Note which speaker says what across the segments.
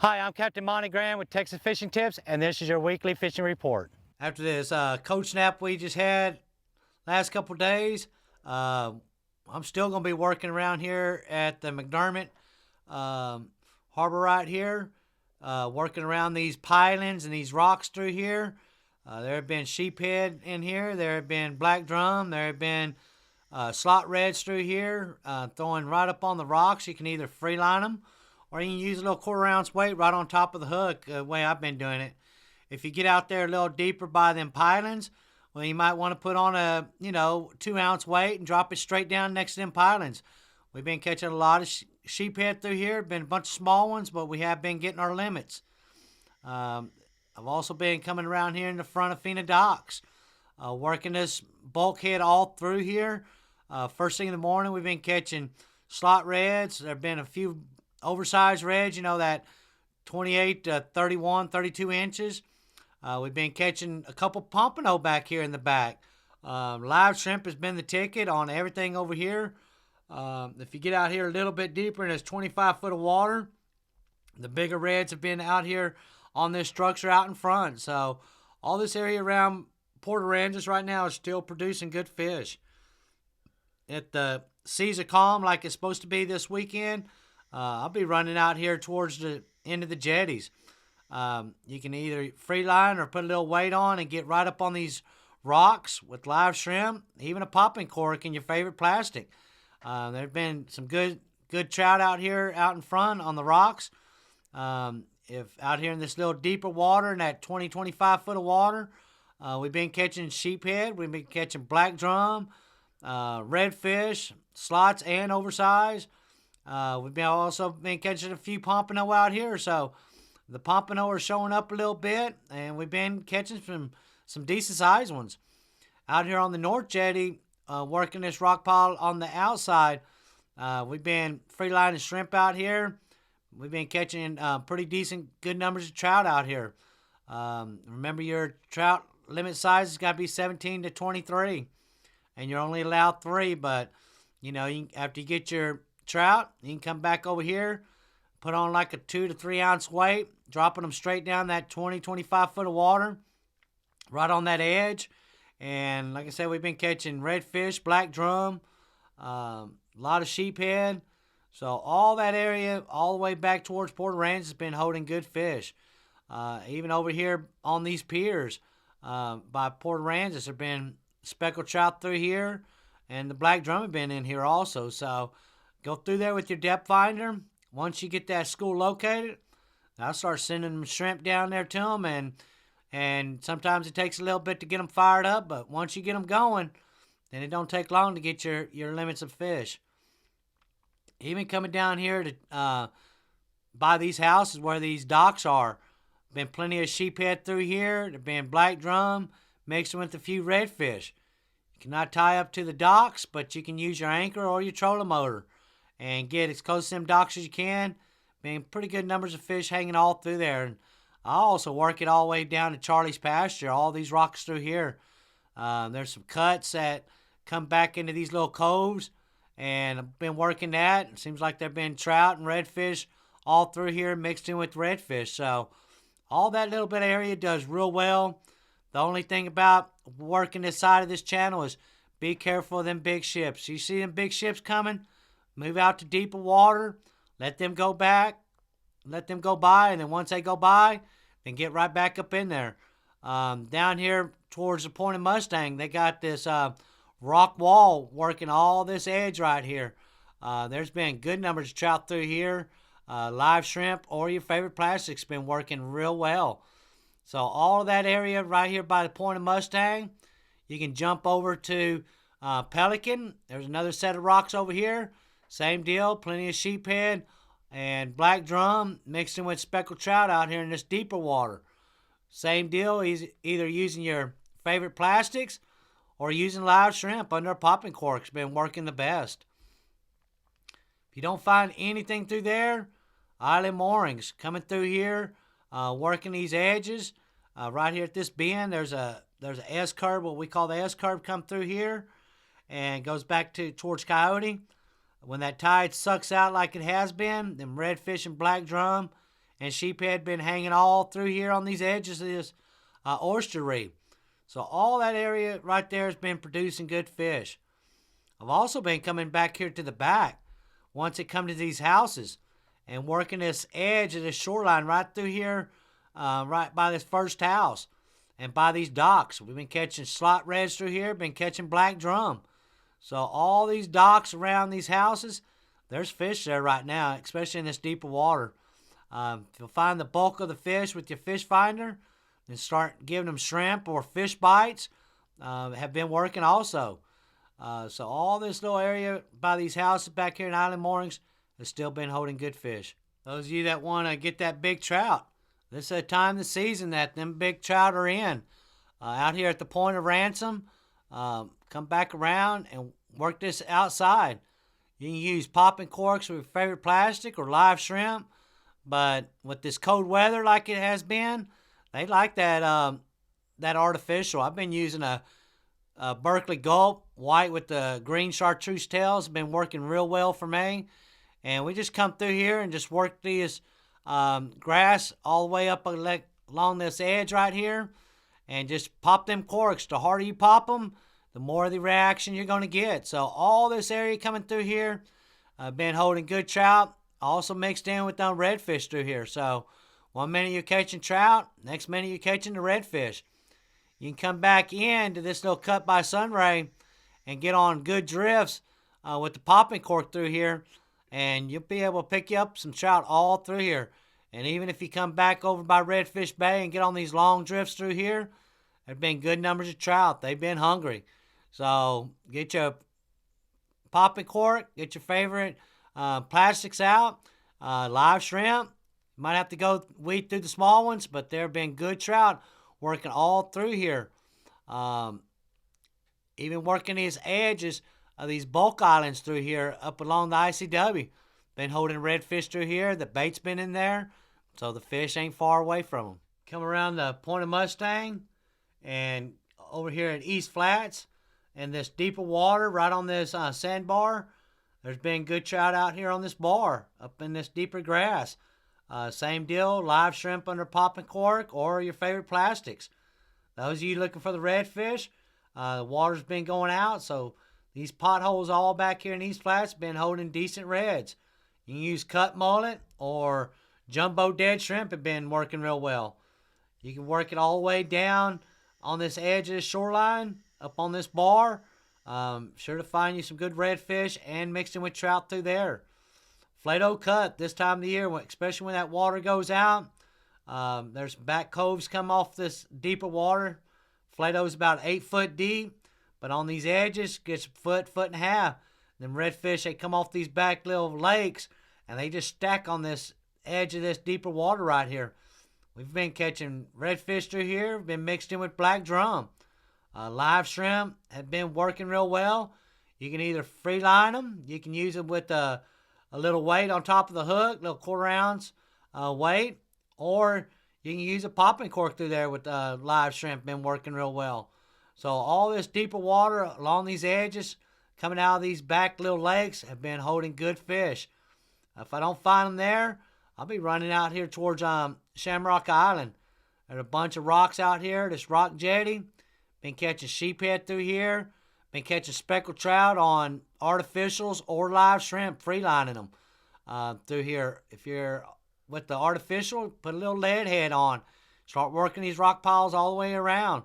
Speaker 1: Hi, I'm Captain Monte with Texas Fishing Tips, and this is your weekly fishing report. After this cold snap we just had last couple days, I'm still going to be working around here at the McDermott harbor right here, working around these pilings and these rocks through here. There have been sheephead in here. There have been black drum. There have been slot reds through here, throwing right up on the rocks. You can either free line them, or you can use a little quarter-ounce weight right on top of the hook, the way I've been doing it. If you get out there a little deeper by them pilings, well, you might want to put on a 2-ounce weight and drop it straight down next to them pilings. We've been catching a lot of sheephead through here. Been a bunch of small ones, but we have been getting our limits. I've also been coming around here in the front of Fena docks, working this bulkhead all through here. First thing in the morning, we've been catching slot reds. There have been a few oversized reds, that 28 to 31, 32 inches. We've been catching a couple pompano back here in the back. Live shrimp has been the ticket on everything over here. If you get out here a little bit deeper and there's 25 foot of water, the bigger reds have been out here on this structure out in front. So all this area around Port Aransas right now is still producing good fish. If the seas are calm like it's supposed to be this weekend, I'll be running out here towards the end of the jetties. You can either free line or put a little weight on and get right up on these rocks with live shrimp, even a popping cork in your favorite plastic. There have been some good trout out here out in front on the rocks. If out here in this little deeper water, in that 20, 25 foot of water, we've been catching sheephead. We've been catching black drum, redfish, slots, and oversized. We've also been catching a few pompano out here, so the pompano are showing up a little bit, and we've been catching some decent sized ones. Out here on the North Jetty, working this rock pile on the outside, we've been free lining shrimp out here. We've been catching pretty decent, good numbers of trout out here. Remember, your trout limit size has got to be 17 to 23, and you're only allowed 3, but after you get your trout, you can come back over here, put on like a 2 to 3 ounce weight, dropping them straight down that 20, 25 foot of water, right on that edge. And like I said, we've been catching redfish, black drum, a lot of sheephead. So all that area, all the way back towards Port Aransas, has been holding good fish. Even over here on these piers by Port Aransas, there have been speckled trout through here, and the black drum have been in here also. So go through there with your depth finder. Once you get that school located, I'll start sending them shrimp down there to them, and sometimes it takes a little bit to get them fired up, but once you get them going, then it don't take long to get your limits of fish. Even coming down here to by these houses where these docks are, been plenty of sheephead through here. There been black drum mixed with a few redfish. You cannot tie up to the docks, but you can use your anchor or your trolling motor and get as close to them docks as you can. Been pretty good numbers of fish hanging all through there. And I also work it all the way down to Charlie's pasture, all these rocks through here. There's some cuts that come back into these little coves, and I've been working that. It seems like there have been trout and redfish all through here mixed in with redfish. So all that little bit of area does real well. The only thing about working this side of this channel is be careful of them big ships. You see them big ships coming, move out to deeper water, let them go back, let them go by, and then once they go by, then get right back up in there. Down here towards the Point of Mustang, they got this rock wall working all this edge right here. There's been good numbers of trout through here. Live shrimp or your favorite plastic's been working real well. So all of that area right here by the Point of Mustang, you can jump over to Pelican. There's another set of rocks over here. Same deal, plenty of sheephead and black drum mixed in with speckled trout out here in this deeper water. Same deal, he's either using your favorite plastics or using live shrimp under a popping cork's been working the best. If you don't find anything through there, island moorings coming through here, working these edges. Right here at this bend, there's a S-curve, what we call the S-curve, come through here and goes back towards Coyote. When that tide sucks out like it has been, them redfish and black drum and sheephead been hanging all through here on these edges of this oyster reef. So all that area right there has been producing good fish. I've also been coming back here to the back once it come to these houses and working this edge of the shoreline right through here, right by this first house and by these docks. We've been catching slot reds through here, been catching black drum. So all these docks around these houses, there's fish there right now, especially in this deeper water. If you'll find the bulk of the fish with your fish finder, then start giving them shrimp or fish bites. Have been working also. So all this little area by these houses back here in Island Moorings has still been holding good fish. Those of you that want to get that big trout, this is a time of the season that them big trout are in. Out here at the point of ransom, come back around and work this outside. You can use popping corks with your favorite plastic or live shrimp, but with this cold weather like it has been, they like that that artificial. I've been using a Berkeley Gulp white with the green chartreuse tails. Been working real well for me. And we just come through here and just work these grass all the way up along this edge right here and just pop them corks. The harder you pop them, the more of the reaction you're going to get. So all this area coming through here, been holding good trout. Also mixed in with them redfish through here. So 1 minute you're catching trout, next minute you're catching the redfish. You can come back into this little cut by sunray and get on good drifts with the popping cork through here, and you'll be able to pick you up some trout all through here. And even if you come back over by Redfish Bay and get on these long drifts through here, there've been good numbers of trout. They've been hungry. So get your popping cork, get your favorite plastics out, live shrimp. You might have to go weed through the small ones, but there have been good trout working all through here. Even working these edges of these bulk islands through here up along the ICW. Been holding redfish through here. The bait's been in there, so the fish ain't far away from them. Come around the Point of Mustang and over here at East Flats and this deeper water right on this sandbar. There's been good trout out here on this bar up in this deeper grass. Same deal, live shrimp under popping cork or your favorite plastics. Those of you looking for the redfish, the water's been going out, so these potholes all back here in East Flats been holding decent reds. You can use cut mullet or jumbo dead shrimp have been working real well. You can work it all the way down on this edge of the shoreline, up on this bar. Sure to find you some good redfish and mixing with trout through there. Flato cut this time of the year, especially when that water goes out. There's back coves come off this deeper water. Flato's about 8 foot deep, but on these edges, gets foot and a half. Them redfish, they come off these back little lakes, and they just stack on this edge of this deeper water right here. We've been catching redfish through here, been mixed in with black drum. Live shrimp have been working real well. You can either free line them, you can use them with a little weight on top of the hook, little 1/4 ounce weight, or you can use a popping cork through there with live shrimp, been working real well. So all this deeper water along these edges, coming out of these back little lakes, have been holding good fish. If I don't find them there, I'll be running out here towards Shamrock Island. There's a bunch of rocks out here, this rock jetty. Been catching sheephead through here. Been catching speckled trout on artificials or live shrimp, freelining them through here. If you're with the artificial, put a little lead head on. Start working these rock piles all the way around.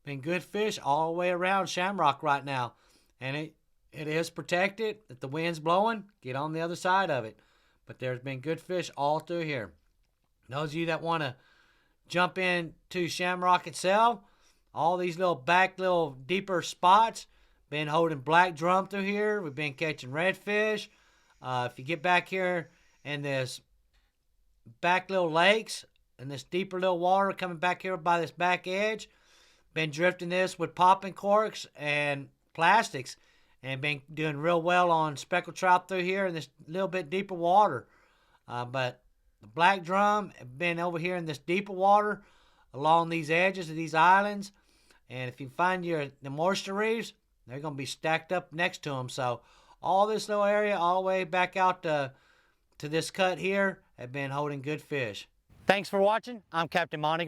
Speaker 1: Been good fish all the way around Shamrock right now. And it is protected. If the wind's blowing, get on the other side of it. But there's been good fish all through here. Those of you that want to jump into Shamrock itself, all these little deeper spots, been holding black drum through here. We've been catching redfish. If you get back here in this back little lakes and this deeper little water coming back here by this back edge, been drifting this with popping corks and plastics and been doing real well on speckled trout through here in this little bit deeper water. But the black drum have been over here in this deeper water along these edges of these islands. And if you find the oyster reefs, they're going to be stacked up next to them. So all this little area all the way back out to this cut here have been holding good fish. Thanks for watching. I'm Captain Monte.